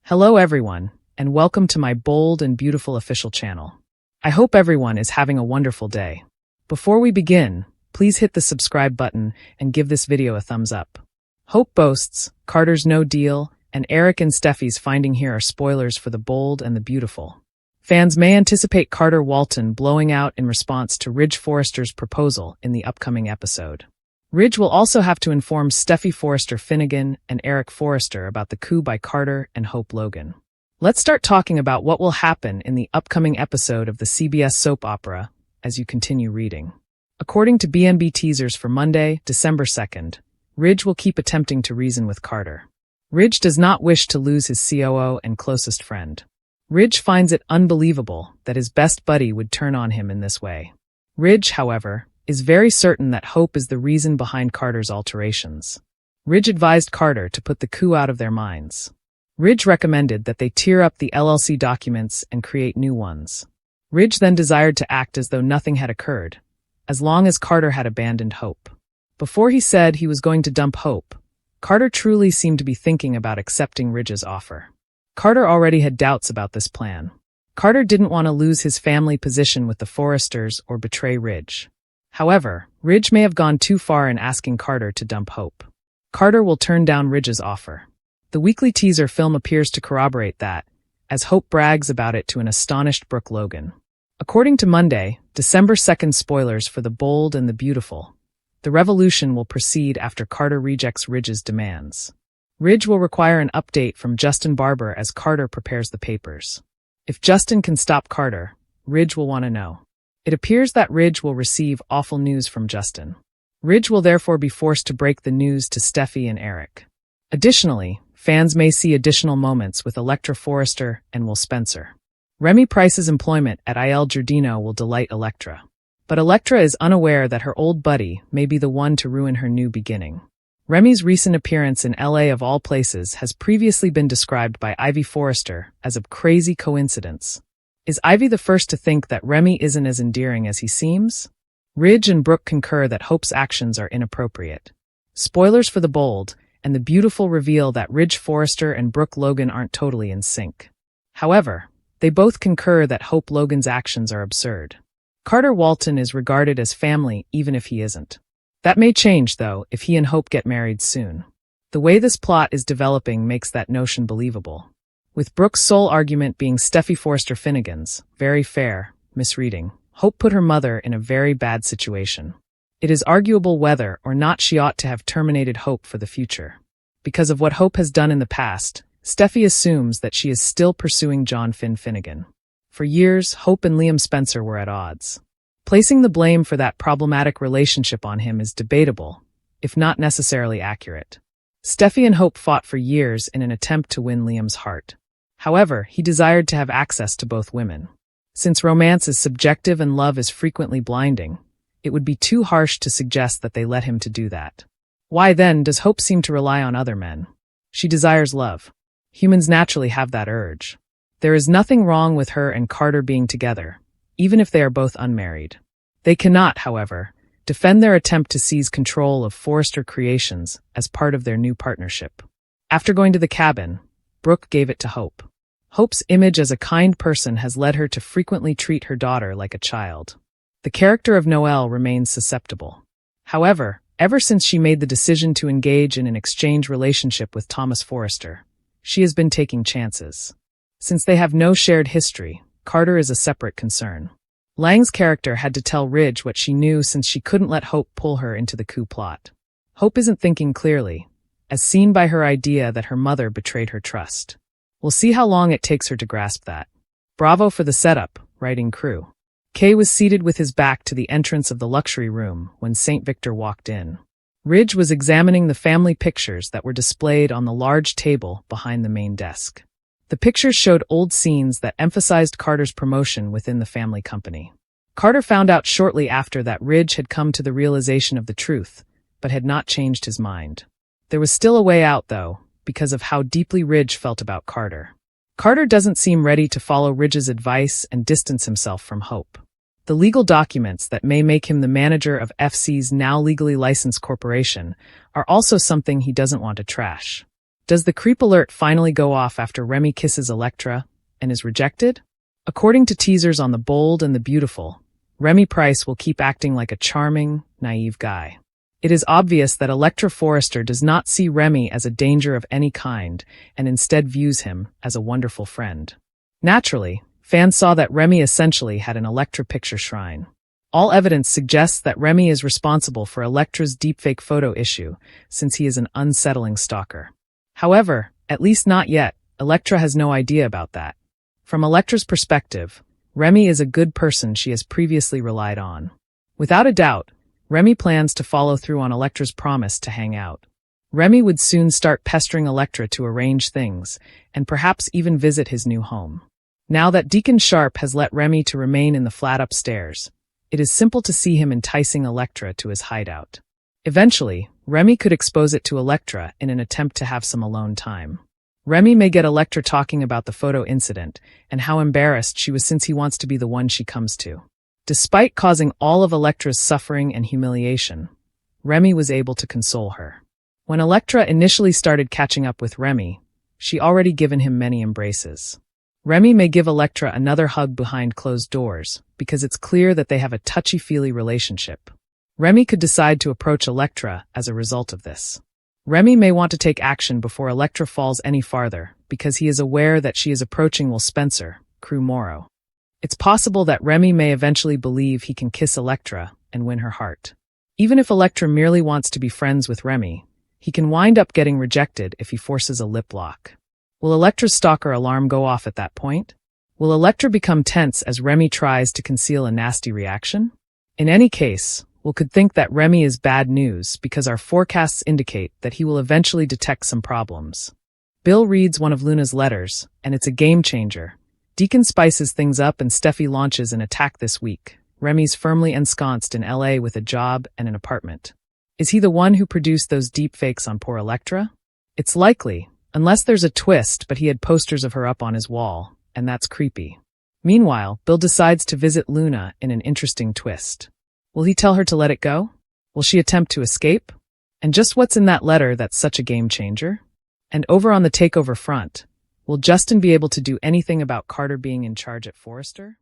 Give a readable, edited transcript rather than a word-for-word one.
Hello everyone, and welcome to my bold and beautiful official channel. I hope everyone is having a wonderful day. Before we begin, please hit the subscribe button and give this video a thumbs up. Hope boasts, Carter's no deal, and Eric and Steffy's finding here are spoilers for the bold and the beautiful. Fans may anticipate Carter Walton blowing out in response to Ridge Forrester's proposal in the upcoming episode. Ridge will also have to inform Steffy Forrester Finnegan and Eric Forrester about the coup by Carter and Hope Logan. Let's start talking about what will happen in the upcoming episode of the CBS soap opera as you continue reading. According to BNB teasers for Monday, December 2nd, Ridge will keep attempting to reason with Carter. Ridge does not wish to lose his COO and closest friend. Ridge finds it unbelievable that his best buddy would turn on him in this way. Ridge, however, is very certain that Hope is the reason behind Carter's alterations. Ridge advised Carter to put the coup out of their minds. Ridge recommended that they tear up the LLC documents and create new ones. Ridge then desired to act as though nothing had occurred, as long as Carter had abandoned Hope. Before he said he was going to dump Hope, Carter truly seemed to be thinking about accepting Ridge's offer. Carter already had doubts about this plan. Carter didn't want to lose his family position with the Forresters or betray Ridge. However, Ridge may have gone too far in asking Carter to dump Hope. Carter will turn down Ridge's offer. The weekly teaser film appears to corroborate that, as Hope brags about it to an astonished Brooke Logan. According to Monday, December 2nd spoilers for The Bold and the Beautiful, the revolution will proceed after Carter rejects Ridge's demands. Ridge will require an update from Justin Barber as Carter prepares the papers. If Justin can stop Carter, Ridge will want to know. It appears that Ridge will receive awful news from Justin. Ridge will therefore be forced to break the news to Steffy and Eric. Additionally, fans may see additional moments with Electra Forrester and Will Spencer. Remy Price's employment at Il Giardino will delight Electra. But Electra is unaware that her old buddy may be the one to ruin her new beginning. Remy's recent appearance in LA of all places has previously been described by Ivy Forrester as a crazy coincidence. Is Ivy the first to think that Remy isn't as endearing as he seems? Ridge and Brooke concur that Hope's actions are inappropriate. Spoilers for The Bold and the Beautiful reveal that Ridge Forrester and Brooke Logan aren't totally in sync. However, they both concur that Hope Logan's actions are absurd. Carter Walton is regarded as family even if he isn't. That may change, though, if he and Hope get married soon. The way this plot is developing makes that notion believable. With Brooke's sole argument being Steffy Forrester Finnegan's very fair misreading, Hope put her mother in a very bad situation. It is arguable whether or not she ought to have terminated Hope for the future. Because of what Hope has done in the past, Steffy assumes that she is still pursuing John Finnegan. For years, Hope and Liam Spencer were at odds. Placing the blame for that problematic relationship on him is debatable, if not necessarily accurate. Steffy and Hope fought for years in an attempt to win Liam's heart. However, he desired to have access to both women. Since romance is subjective and love is frequently blinding, it would be too harsh to suggest that they let him to do that. Why then does Hope seem to rely on other men? She desires love. Humans naturally have that urge. There is nothing wrong with her and Carter being together, even if they are both unmarried. They cannot, however, defend their attempt to seize control of Forrester Creations as part of their new partnership. After going to the cabin, Brooke gave it to Hope. Hope's image as a kind person has led her to frequently treat her daughter like a child. The character of Noelle remains susceptible. However, ever since she made the decision to engage in an exchange relationship with Thomas Forrester, she has been taking chances. Since they have no shared history, Carter is a separate concern. Lang's character had to tell Ridge what she knew since she couldn't let Hope pull her into the coup plot. Hope isn't thinking clearly, as seen by her idea that her mother betrayed her trust. We'll see how long it takes her to grasp that. Bravo for the setup, writing crew. Kay was seated with his back to the entrance of the luxury room when St. Victor walked in. Ridge was examining the family pictures that were displayed on the large table behind the main desk. The pictures showed old scenes that emphasized Carter's promotion within the family company. Carter found out shortly after that Ridge had come to the realization of the truth, but had not changed his mind. There was still a way out, though, because of how deeply Ridge felt about Carter. Carter doesn't seem ready to follow Ridge's advice and distance himself from Hope. The legal documents that may make him the manager of FC's now legally licensed corporation are also something he doesn't want to trash. Does the creep alert finally go off after Remy kisses Electra and is rejected? According to teasers on The Bold and the Beautiful, Remy Price will keep acting like a charming, naive guy. It is obvious that Electra Forrester does not see Remy as a danger of any kind and instead views him as a wonderful friend. Naturally, fans saw that Remy essentially had an Electra picture shrine. All evidence suggests that Remy is responsible for Electra's deepfake photo issue, since he is an unsettling stalker. However, at least not yet, Electra has no idea about that. From Electra's perspective, Remy is a good person she has previously relied on. Without a doubt, Remy plans to follow through on Electra's promise to hang out. Remy would soon start pestering Electra to arrange things, and perhaps even visit his new home. Now that Deacon Sharp has let Remy to remain in the flat upstairs, it is simple to see him enticing Electra to his hideout. Eventually, Remy could expose it to Electra in an attempt to have some alone time. Remy may get Electra talking about the photo incident and how embarrassed she was since he wants to be the one she comes to. Despite causing all of Electra's suffering and humiliation, Remy was able to console her. When Electra initially started catching up with Remy, she already given him many embraces. Remy may give Electra another hug behind closed doors, because it's clear that they have a touchy-feely relationship. Remy could decide to approach Electra as a result of this. Remy may want to take action before Electra falls any farther, because he is aware that she is approaching Will Spencer, Crew Morrow. It's possible that Remy may eventually believe he can kiss Electra and win her heart. Even if Electra merely wants to be friends with Remy, he can wind up getting rejected if he forces a lip lock. Will Electra's stalker alarm go off at that point? Will Electra become tense as Remy tries to conceal a nasty reaction? In any case, Will could think that Remy is bad news because our forecasts indicate that he will eventually detect some problems. Bill reads one of Luna's letters, and it's a game changer. Deacon spices things up and Steffy launches an attack this week. Remy's firmly ensconced in LA with a job and an apartment. Is he the one who produced those deepfakes on poor Electra? It's likely, unless there's a twist, but he had posters of her up on his wall, and that's creepy. Meanwhile, Bill decides to visit Luna in an interesting twist. Will he tell her to let it go? Will she attempt to escape? And just what's in that letter that's such a game changer? And over on the takeover front, will Justin be able to do anything about Carter being in charge at Forrester?